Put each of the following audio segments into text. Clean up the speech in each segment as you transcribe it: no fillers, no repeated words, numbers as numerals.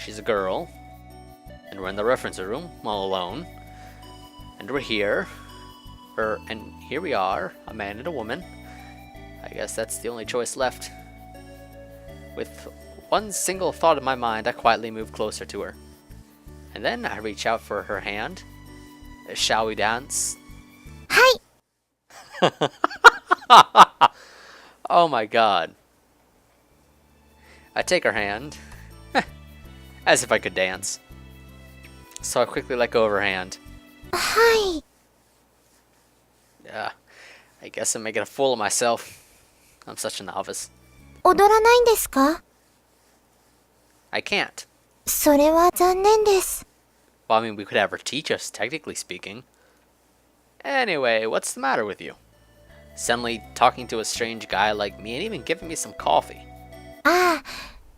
she's a girl. And we're in the reference room, all alone. And we're here. And here we are, a man and a woman. I guess that's the only choice left. With one single thought in my mind, I quietly move closer to her. And then I reach out for her hand. Shall we dance? Hi! Oh my god. I take her hand. As if I could dance. So I quickly let go of her hand. Hi! I guess I'm making a fool of myself. I'm such a novice. 踊らないんですか? I can't. それは残念です。Well, I mean, we could have her teach us, technically speaking. Anyway, what's the matter with you? Suddenly talking to a strange guy like me and even giving me some coffee. ああ、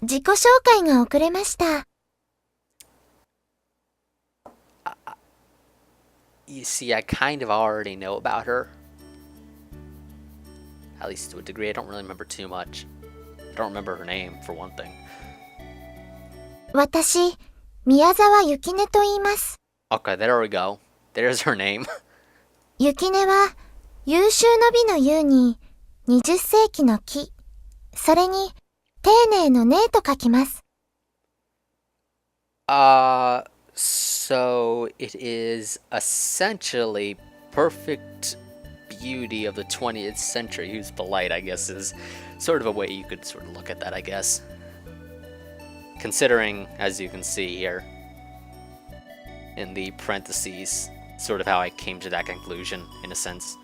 自己紹介が遅れました。You see, I kind of already know about her. At least to a degree, I don't really remember too much. I don't remember her name, for one thing. 私、宮沢ゆきねと言います。Okay, there we go. There's her name. ゆきねは、優秀の美の優に、20世紀の木。それに、丁寧の寧と書きます。So it is essentially perfect beauty of the 20th century who's polite, I guess, is sort of a way you could sort of look at that, I guess. Considering, as you can see here, in the parentheses, sort of how I came to that conclusion, in a sense.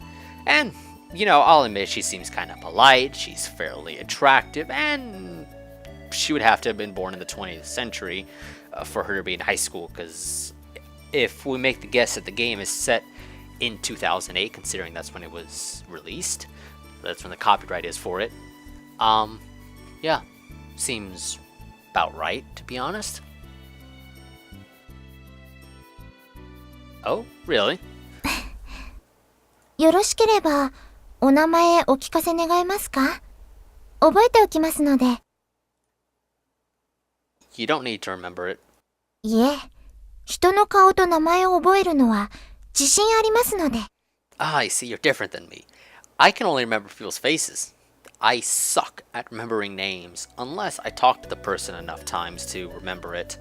And, you know, I'll admit she seems kind of polite, she's fairly attractive, and she would have to have been born in the 20th century for her to be in high school, because if we make the guess that the game is set in 2008, considering that's when it was released, that's when the copyright is for it, yeah, seems about right, to be honest. Oh, really? よろしければ、お名前お聞かせ願えますか? 覚えておきますので。You don't need to remember it. いえ、人の顔と名前を覚えるのは自信ありますので。Ah, I see, you're different than me. I can only remember people's faces. I suck at remembering names, unless I talk to the person enough times to remember it.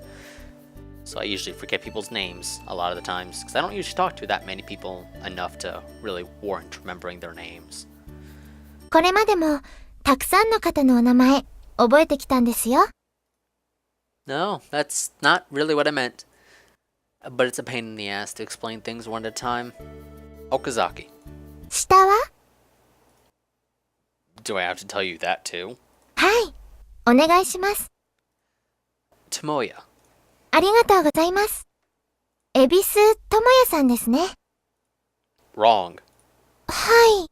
So I usually forget people's names a lot of the times, because I don't usually talk to that many people enough to really warrant remembering their names. これまでもたくさんの方のお名前覚えてきたんですよ。No, that's not really what I meant. But it's a pain in the ass to explain things one at a time. Okazaki. 下は? Do I have to tell you that too? はい、お願いします。Tomoya. ありがとうございます。恵比寿智也さんですね。Wrong. はい。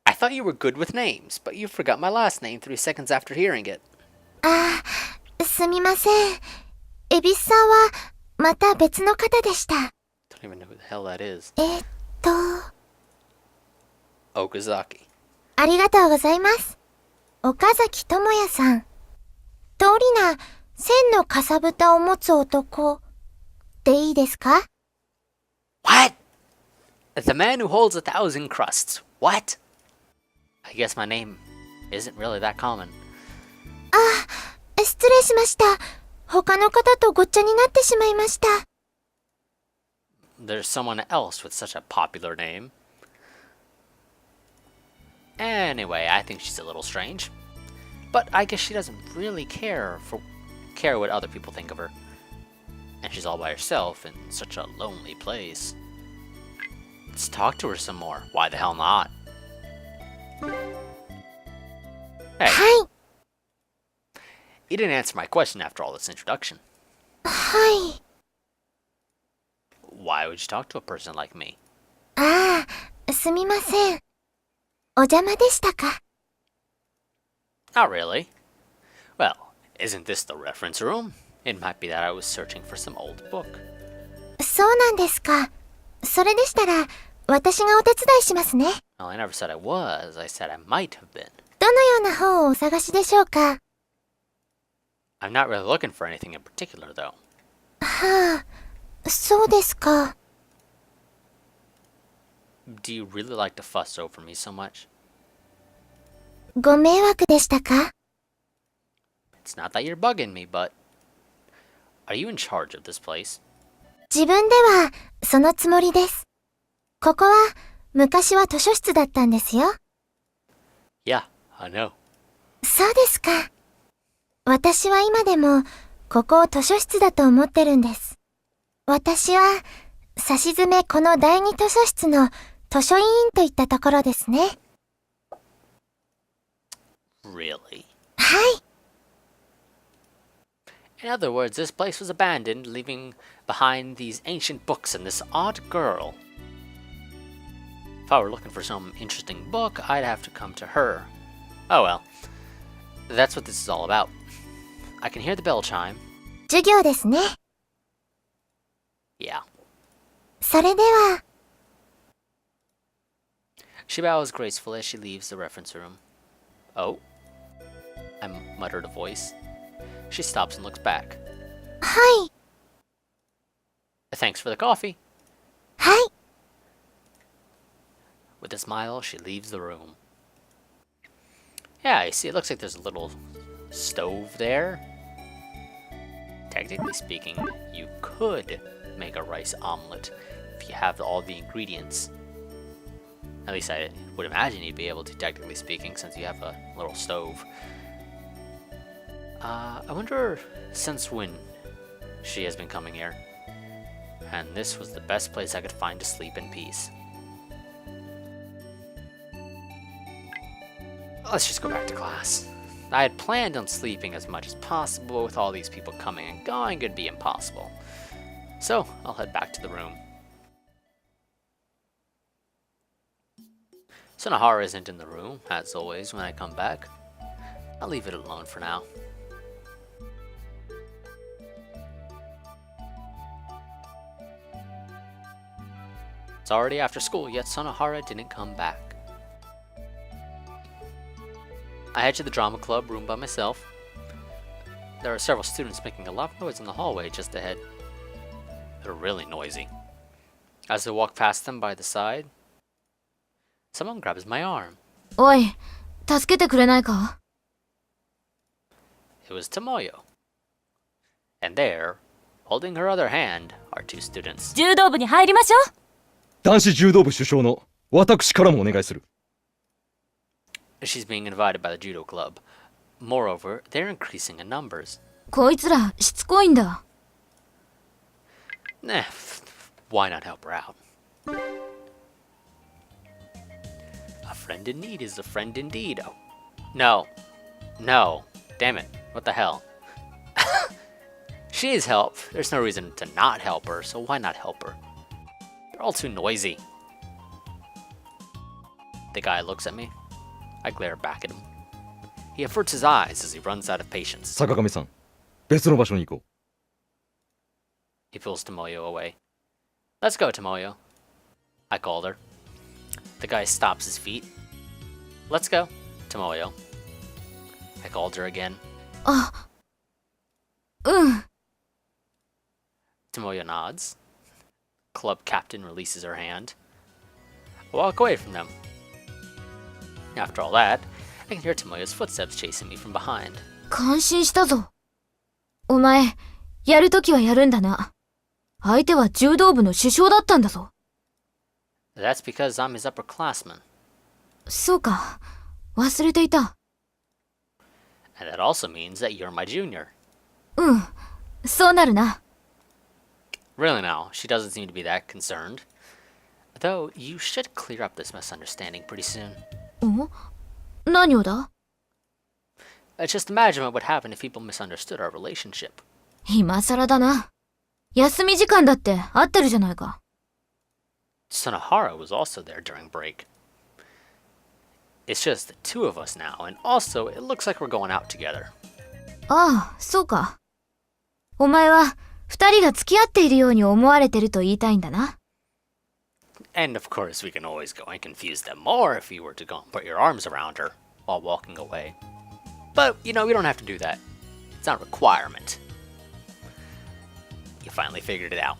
I thought you were good with names, but you forgot my last name 3 seconds after hearing it. ああ、すみません。恵比寿さんはまた別の方でした。Don't even know who the hell that is. Okazaki。Okazaki. ありがとうございます。岡崎智也さん。通りな千のかさぶたを持つ男でいいですか? What? The man who holds 1,000 crusts. What? I guess my name isn't really that common. あ、失礼しました。他の方とごっちゃになってしまいました。There's someone else with such a popular name. Anyway, I think she's a little strange. But I guess she doesn't really care what other people think of her. And she's all by herself in such a lonely place. Let's talk to her some more. Why the hell not? Hey. はい。You didn't answer my question after all this introduction. はい。Why would you talk to a person like me? ああ、すみません。お邪魔でしたか? Not really. Well, isn't this the reference room? It might be that I was searching for some old book. そうなんですか。それでしたら、私がお手伝いしますね。Well, I never said I was. I said I might have been. どのような本をお探しでしょうか? I'm not really looking for anything in particular, though. はあ、そうですか。Do you really like to fuss over me so much? ご迷惑でしたか？ It's not that you're bugging me, but... Are you in charge of this place? 自分ではそのつもりです。ここは昔は図書室だったんですよ。Yeah, I know. そうですか。私は今でもここを図書室だと思ってるんです。私はさしずめこの第二図書室の図書委員といったところですね。Really? はい。In other words, this place was abandoned, leaving behind these ancient books and this odd girl. If I were looking for some interesting book, I'd have to come to her. Oh well. That's what this is all about. I can hear the bell chime. 授業ですね。Yeah. それでは。She bows gracefully as she leaves the reference room. Oh? I muttered a voice. She stops and looks back. はい。Thanks for the coffee. はい。With a smile, she leaves the room. Yeah, you see, it looks like there's a little stove there. Technically speaking, you could make a rice omelet if you have all the ingredients. At least I would imagine you'd be able to, technically speaking, since you have a little stove. I wonder since when she has been coming here. And this was the best place I could find to sleep in peace. Let's just go back to class. I had planned on sleeping as much as possible. With all these people coming and going, it'd be impossible. So, I'll head back to the room. Sonohara isn't in the room, as always, when I come back. I'll leave it alone for now. It's already after school, yet Sonohara didn't come back. I head to the drama club room by myself. There are several students making a lot of noise in the hallway just ahead. They're really noisy. As I walk past them by the side, someone grabs my arm. おい、助けてくれないか？ It was Tomoyo. And there, holding her other hand, are two students. 柔道部に入りましょう。男子柔道部主将の私からもお願いする。She's being invited by the judo club. Moreover, they're increasing in numbers. こいつらしつこいんだ。Nah, why not help her out? A friend in need is a friend indeed. Oh, no. No. Damn it. What the hell? She needs help. There's no reason to not help her, so why not help her? They're all too noisy. The guy looks at me. I glare back at him. He averts his eyes as he runs out of patience. 坂上さん、別の場所に行こう。He pulls Tomoyo away. Let's go, Tomoyo. I called her. The guy stops his feet. Let's go, Tomoyo. I called her again. あ、うん。Tomoyo nods. Club captain releases her hand. I walk away from them. After all that, I can hear Tomoyo's footsteps chasing me from behind. 感心したぞ。お前、やるときはやるんだな。相手は柔道部の主将だったんだぞ。That's because I'm his upperclassman. そうか、忘れていた。And that also means that you're my junior. うん、そうなるな。Really now, she doesn't seem to be that concerned. Though, you should clear up this misunderstanding pretty soon. ん？何をだ？ Just imagine what would happen if people misunderstood our relationship. 今更だな。休み時間だって合ってるじゃないか。Sonohara was also there during break. It's just the two of us now, and also it looks like we're going out together. ああ、そうか。お前は二人が付き合っているように思われてると言いたいんだな。And of course, we can always go and confuse them more if you were to go and put your arms around her while walking away. But, you know, we don't have to do that. It's It's not a requirement. You finally figured it out.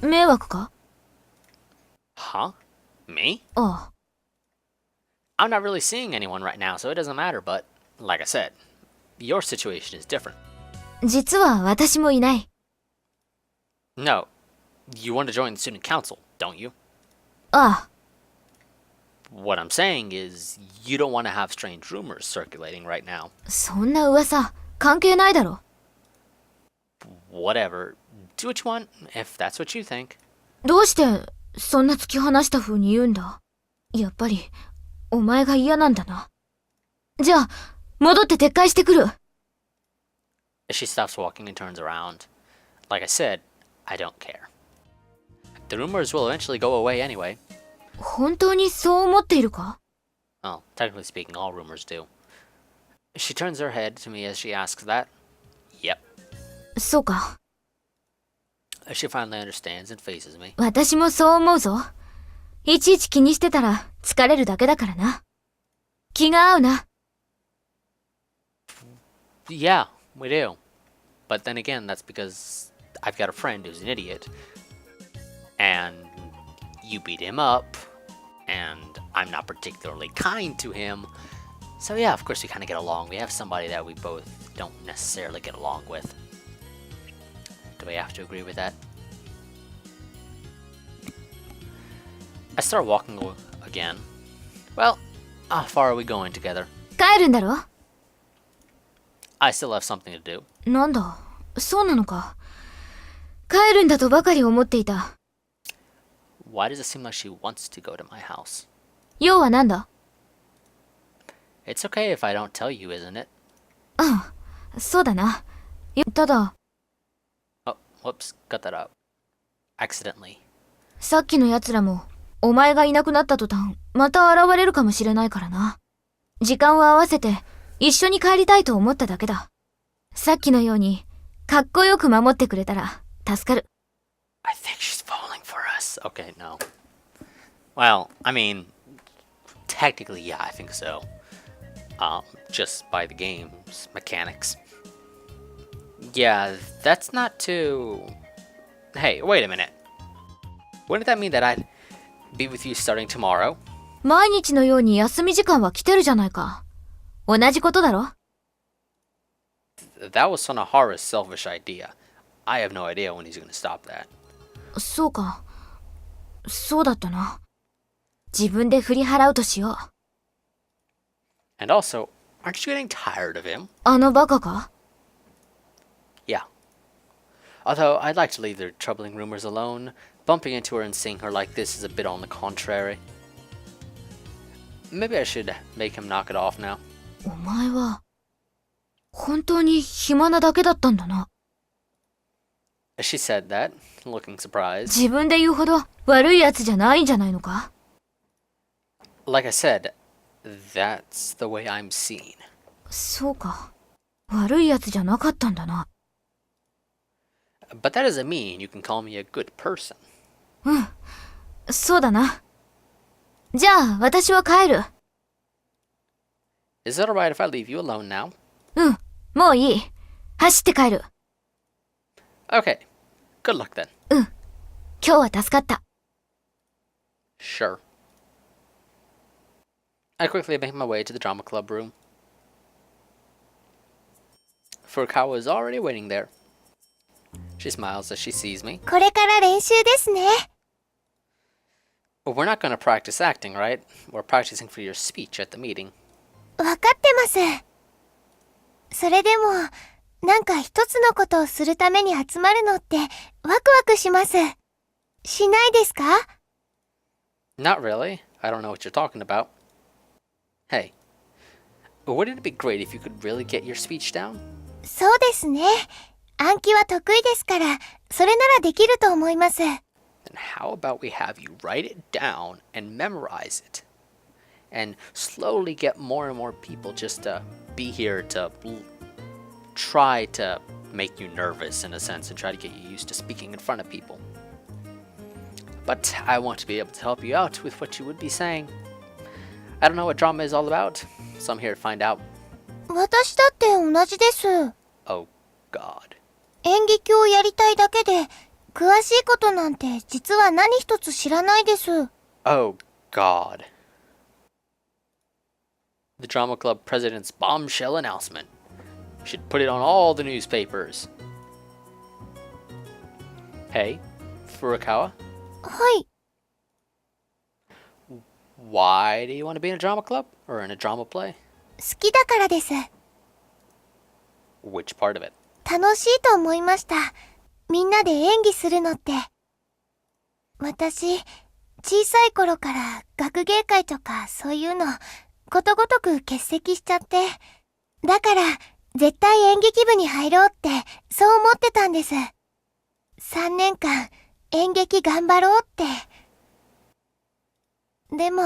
迷惑か？ Huh? Me? あ I'm not really seeing anyone right now, so it doesn't matter, but like I said, your situation is different. あ。実は私もいない。 No, you want to join the student council, don't you? ああ。 What I'm saying is, you don't want to have strange rumors circulating right now. そんな噂、関係ないだろ。 Whatever. Do what you want, if that's what you think. どうして、そんな突き放した風に言うんだ？やっぱり、お前が嫌なんだな。じゃあ、戻って撤回してくる。 She stops walking and turns around. Like I said, I don't care. The rumors will eventually go away anyway. 本当にそう思っているか？ Well, technically speaking, all rumors do. She turns her head to me as she asks that. Yep. そうか。 She finally understands and faces me. 私もそう思うぞ。いちいち気にしてたら疲れるだけだからな。気が合うな。 Yeah, we do. But then again, that's because I've got a friend who's an idiot. And you beat him up. And I'm not particularly kind to him. So yeah, of course we kind of get along. We have somebody that we both don't necessarily get along with. Do we have to agree with that? I start walking again. Well, how far are we going together? 帰るんだろ？ I still have something to do. なんだ、そうなのか。帰るんだとばかり思っていた。 Why does it seem like she wants to go to my house? 要はなんだ？ It's okay if I don't tell you, isn't it? うん、そうだな。ただ、 Oh, whoops, cut that out. Accidentally. さっきの奴らも、お前がいなくなった途端、また現れるかもしれないからな。時間を合わせて、一緒に帰りたいと思っただけだ。さっきのように、かっこよく守ってくれたら、助かる。I think she's falling for us. Okay, no. Well, I mean, technically, yeah, I think so. Just by the game's mechanics. Yeah, that's not too... Hey, wait a minute. Wouldn't that mean that I'd be with you starting tomorrow? 毎日のように休み時間は来てるじゃないか。同じことだろ？ That was Sonohara's selfish idea. I have no idea when he's gonna stop that. そうか。そうだったな。自分で振り払うとしよう。 And also, aren't you getting tired of him? あのバカか？ Yeah. Although, I'd like to leave their troubling rumors alone. Bumping into her and seeing her like this is a bit on the contrary. Maybe I should make him knock it off now. お前は、本当に暇なだけだったんだな。 She said that, looking surprised. 自分で言うほど悪いやつじゃないんじゃないのか？ Like I said, that's the way I'm seen. そうか。悪いやつじゃなかったんだな。But that doesn't mean you can call me a good person. うん。そうだな。じゃあ、私は帰る。Is it alright if I leave you alone now? うん。もういい。走って帰る。Okay. Good luck then. うん。今日は助かった。Sure. I quickly make my way to the drama club room. Furukawa is already waiting there. She smiles as she sees me. これから練習ですね。We're not going to practice acting, right? We're practicing for your speech at the meeting. わかってます。それでも、なんか一つのことをするために集まるのってワクワクします。しないですか？ Not really. I don't know what you're talking about. Hey, wouldn't it be great if you could really get your speech down? そうですね。暗記は得意ですから、それならできると思います。 Then how about we have you write it down and memorize it? And slowly get more and more people just to be here to try to make you nervous in a sense and try to get you used to speaking in front of people. But I want to be able to help you out with what you would be saying. I don't know what drama is all about, so I'm here to find out. 私だって同じです。God. 演劇をやりたいだけで、詳しいことなんて実は何一つ知らないです。Oh, God. The drama club president's bombshell announcement. Should put it on all the newspapers. Hey, Furukawa, はい。 why do you want to be in a drama club? Or in a drama play? 好きだからです。 Which part of it? 楽しいと思いました。みんなで演技するのって。私、小さい頃から学芸会とかそういうの、ことごとく欠席しちゃって。だから、絶対演劇部に入ろうって、そう思ってたんです。3年間、演劇頑張ろうって。でも、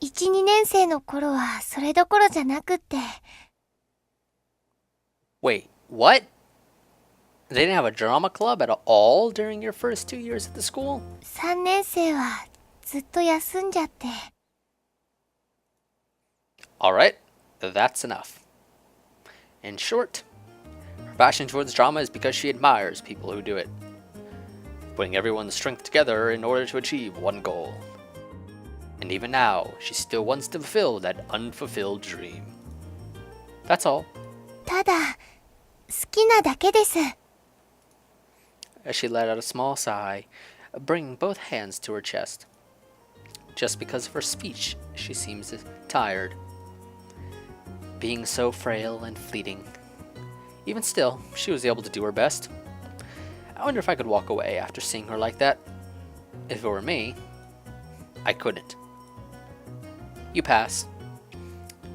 1、2年生の頃はそれどころじゃなくって。Wait, what? They didn't have a drama club at all during your first 2 years at the school? 3年生はずっと休んじゃって。Alright, that's enough. In short, her passion towards drama is because she admires people who do it, putting everyone's strength together in order to achieve one goal. And even now, she still wants to fulfill that unfulfilled dream. That's all. ただ、好きなだけです。 As she let out a small sigh, bringing both hands to her chest. Just because of her speech, she seems tired. Being so frail and fleeting. Even still, she was able to do her best. I wonder if I could walk away after seeing her like that. If it were me, I couldn't. You pass.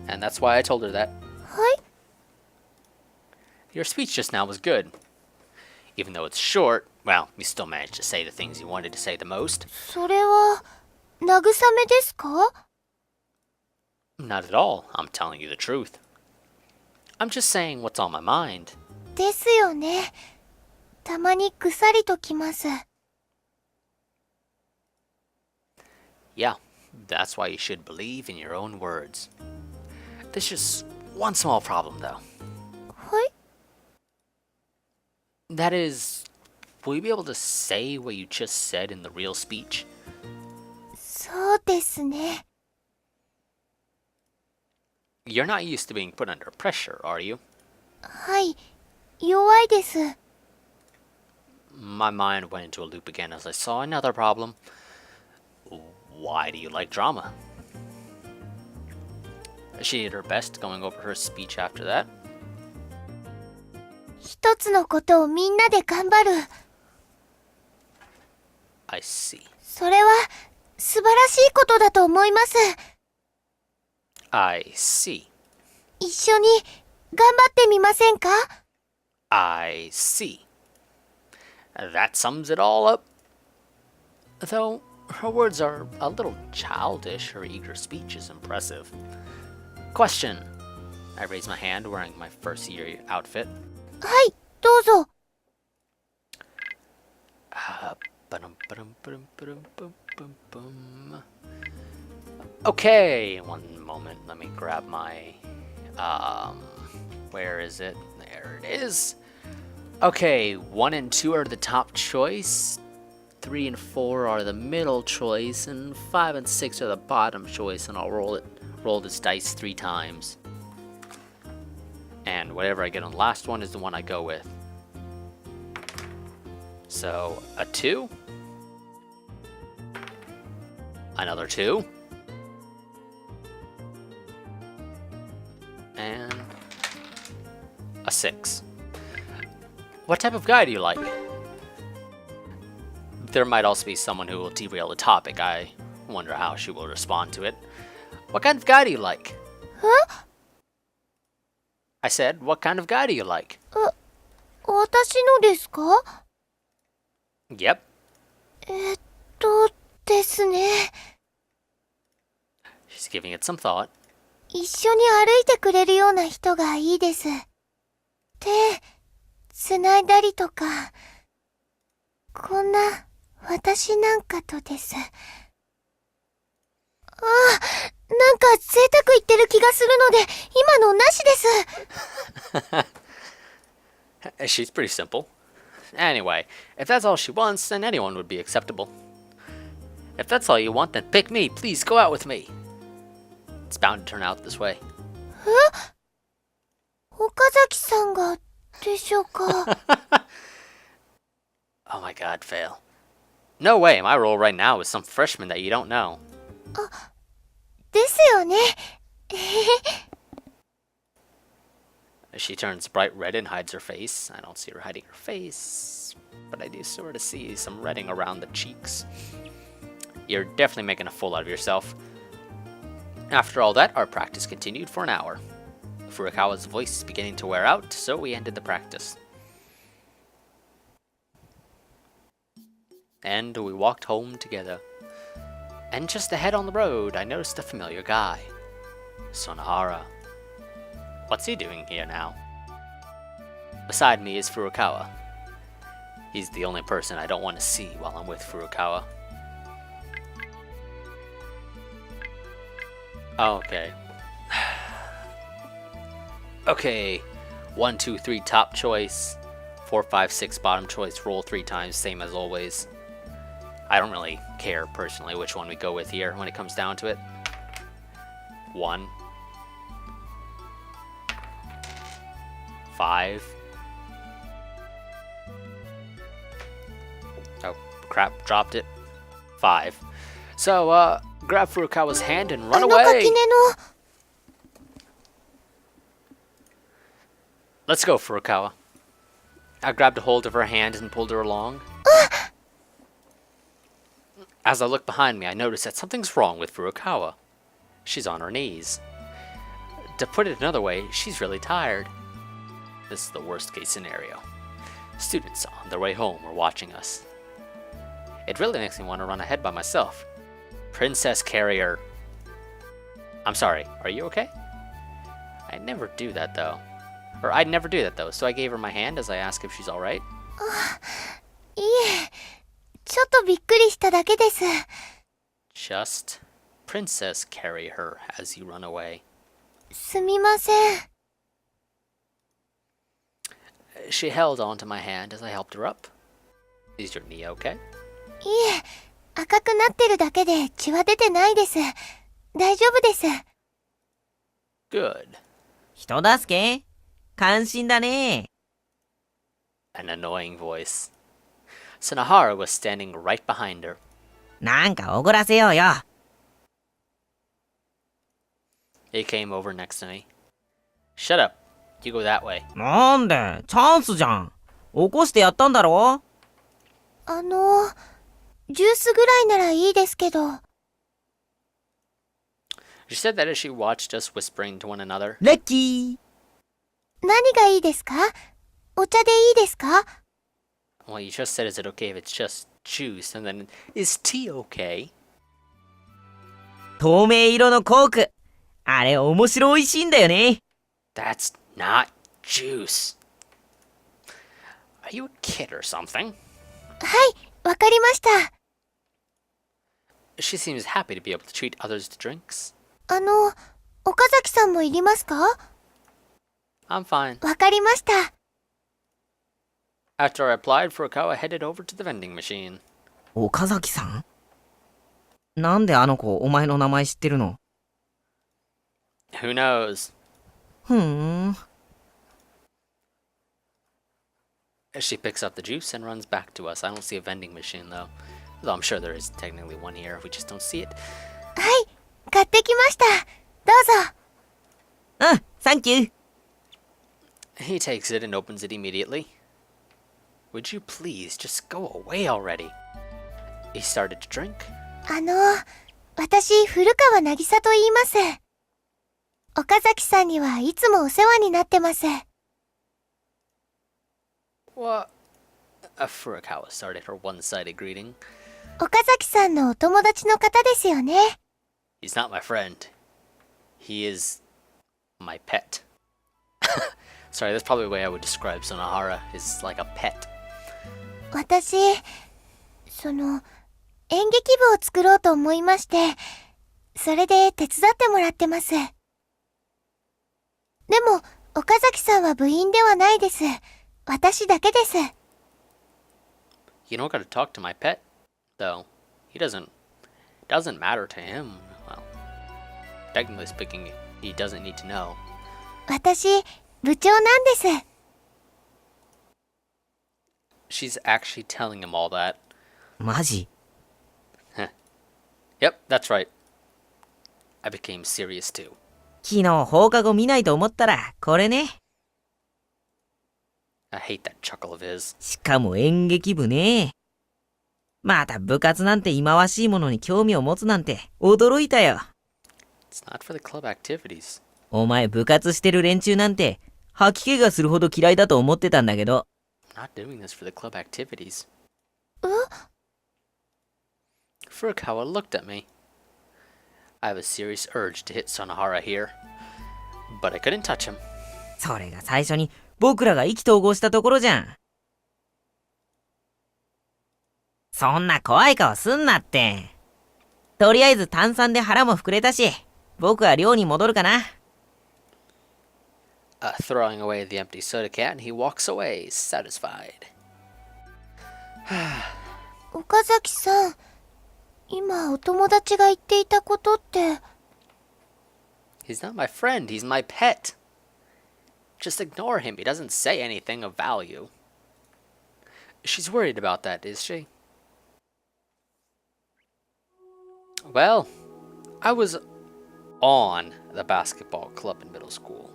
And that's why I told her that. はい。 Your speech just now was good. Even though it's short, well, you still managed to say the things you wanted to say the most. それは、慰めですか？ Not at all. I'm telling you the truth. I'm just saying what's on my mind. ですよね。たまにぐさりときます。 Yeah, that's why you should believe in your own words. There's just one small problem, though. はい。 That is, will you be able to say what you just said in the real speech? そうですね。 You're not used to being put under pressure, are you? はい。弱いです。 My mind went into a loop again as I saw another problem. Why do you like drama? She did her best going over her speech after that. 一つのことをみんなで頑張る。 I see. それは素晴らしいことだと思います。 I see. 一緒に頑張ってみませんか？ I see. That sums it all up. Though her words are a little childish, her eager speech is impressive. Question. I raise my hand wearing my first year outfit. はい、どうぞ。 Okay, one moment. Let me grab my where is it? There it is. Okay, 1 and 2 are the top choice. 3 and 4 are the middle choice, and 5 and 6 are the bottom choice, and I'll roll this dice 3 times. And whatever I get on the last one is the one I go with. So, a 2. Another 2. And a 6. What type of guy do you like? There might also be someone who will derail the topic. I wonder how she will respond to it. What kind of guy do you like? Huh? I said, what kind of guy do you like? 私のですか？ Yep. ですね。 She's giving it some thought. 一緒に歩いてくれるような人がいいです。手、つないだりとか、こんな私なんかとです。なんか贅沢言ってる気がするので、今のなしです。She's pretty simple. Anyway, if that's all she wants, then anyone would be acceptable. If that's all you want, then pick me. Please go out with me. It's bound to turn out this way. 岡崎さんがでしょうか。 Oh my god, fail. No way, my role right now is some freshman that you don't know. ですよね。 She turns bright red and hides her face. I don't see her hiding her face, but I do sort of see some redding around the cheeks. You're definitely making a fool out of yourself. After all that, our practice continued for an hour. Furukawa's voice is beginning to wear out, so we ended the practice. And we walked home together. And just ahead on the road, I noticed a familiar guy. Sonohara. What's he doing here now? Beside me is Furukawa. He's the only person I don't want to see while I'm with Furukawa. Okay. Okay. 1, 2, 3 top choice. 4, 5, 6 bottom choice. Roll 3 times, same as always. I don't really care personally which one we go with here when it comes down to it. 1. 5. Oh, crap, dropped it. 5. So, grab Furukawa's hand and run あの away! 垣根の Let's go, Furukawa. I grabbed a hold of her hand and pulled her along. As I look behind me, I notice that something's wrong with Furukawa. She's on her knees. To put it another way, she's really tired. This is the worst case scenario. Students on their way home are watching us. It really makes me want to run ahead by myself. Princess Carrier. I'm sorry, are you okay? I'd never do that though, so I gave her my hand as I asked if she's alright. いえ、ちょっとびっくりしただけです。 Just Princess carry her as you run away. すみません。 She held onto my hand as I helped her up. Is your knee okay? いえ、赤くなってるだけで血は出てないです。大丈夫です。 Good. 人助け関心だね。 An annoying voice. Sonohara was standing right behind her. なんかおごらせようよ。He came over next to me. Shut up. You go that way. なんでチャンスじゃん。起こしてやったんだろ。ジュースぐらいならいいですけど。 She said that as she watched us whispering to one another. ラッキー。何がいいですか？お茶でいいですか？ Well, you just said, is it okay if it's just juice? And then, is tea okay? 透明色のコーク。あれ面白おいしいんだよね。That's not juice. Are you a kid or something? はい、わかりました。 She seems happy to be able to treat others to drinks. 岡崎さんもいりますか？ I'm fine. わかりました。 After I replied, Furukawa headed over to the vending machine. 岡崎さんなんであの子お前の名前知ってるの？ Who knows? ふーん。 She picks up the juice and runs back to us. I don't see a vending machine though. Though I'm sure there is technically one here. We just don't see it. はい、買ってきました。どうぞ。うん、サンキュー。 He takes it and opens it immediately. Would you please just go away already? He started to drink. 私、古川渚と言います。岡崎さんにはいつもお世話になってます。 What? Furukawa started her one-sided greeting. 岡崎さんのお友達の方ですよね。 He's not my friend. He is my pet. Sorry, that's probably the way I would describe Sonohara, is like a pet. 私、演劇部を作ろうと思いまして、それで手伝ってもらってます。でも、岡崎さんは部員ではないです。私だけです。You don't gotta talk to my pet, though. He doesn't matter to him. Well, technically speaking, he doesn't need to know. 私、部長なんです。She's actually telling him all that. マジ？ Yep, that's right. I became serious too. 昨日放課後見ないと思ったら、これね。I hate that chuckle of his. しかも演劇部ね。また部活なんて忌まわしいものに興味を持つなんて驚いたよ。It's not for the club activities. お前部活してる連中なんて吐き気がするほど嫌いだと思ってたんだけど。I'm not doing this for the club activities. え？ Furukawa looked at me. I have a serious urge to hit Sonohara here, but I couldn't touch him. それが最初に僕らが意気投合したところじゃん。そんな怖い顔すんなって。とりあえず炭酸で腹も膨れたし、僕は寮に戻るかな。Throwing away the empty soda can, he walks away, satisfied. 岡崎さん、今お友達が言っていたことって。He's not my friend, he's my pet. Just ignore him, he doesn't say anything of value. She's worried about that, is she? Well, I was on the basketball club in middle school.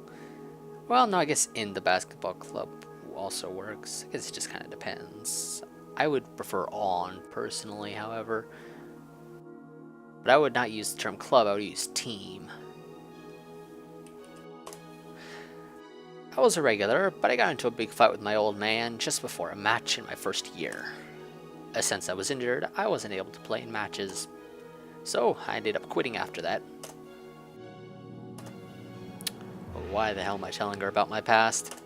Well, no, I guess in the basketball club also works. I guess it just kind of depends. I would prefer on, personally, however. But I would not use the term club, I would use team. I was a regular, but I got into a big fight with my old man just before a match in my first year. Since I was injured, I wasn't able to play in matches. So, I ended up quitting after that. Why the hell am I telling her about my past?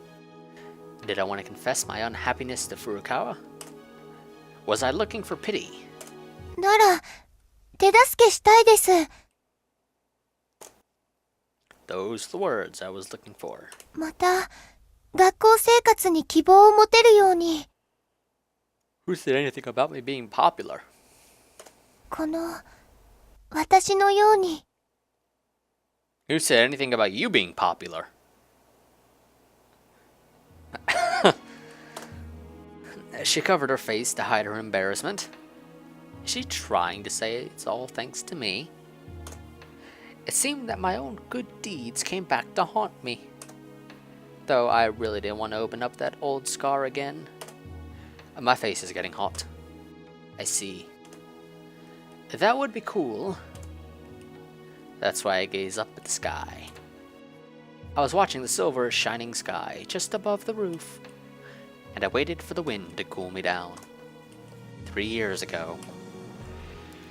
Did I want to confess my unhappiness to Furukawa? Was I looking for pity? なら、手助けしたいです。Those the words I was looking for. また、学校生活に希望を持てるように。Who said anything about me being popular? この、私のように。Who said anything about you being popular? She covered her face to hide her embarrassment. Is she trying to say it's all thanks to me? It seemed that my own good deeds came back to haunt me. Though I really didn't want to open up that old scar again. My face is getting hot. I see. That would be cool. That's why I gaze up at the sky. I was watching the silver shining sky just above the roof, and I waited for the wind to cool me down. 3 years ago.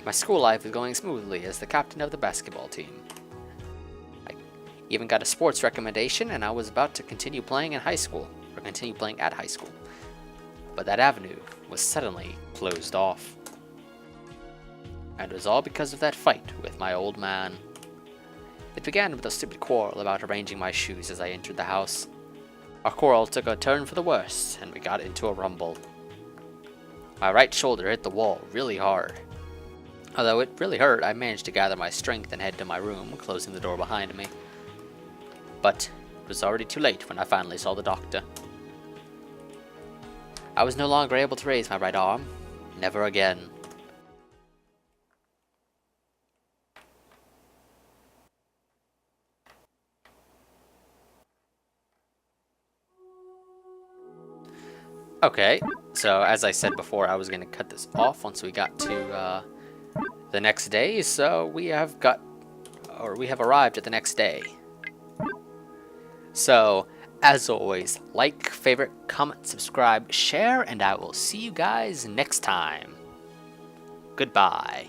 My school life was going smoothly as the captain of the basketball team. I even got a sports recommendation, and I was about to continue playing in high school, or continue playing at high school. But that avenue was suddenly closed off. And it was all because of that fight with my old man. It began with a stupid quarrel about arranging my shoes as I entered the house. Our quarrel took a turn for the worse, and we got into a rumble. My right shoulder hit the wall really hard. Although it really hurt, I managed to gather my strength and head to my room, closing the door behind me. But it was already too late when I finally saw the doctor. I was no longer able to raise my right arm. Never again. Okay, so as I said before, I was going to cut this off once we got to the next day. So we have arrived at the next day. So, as always, like, favorite, comment, subscribe, share, and I will see you guys next time. Goodbye.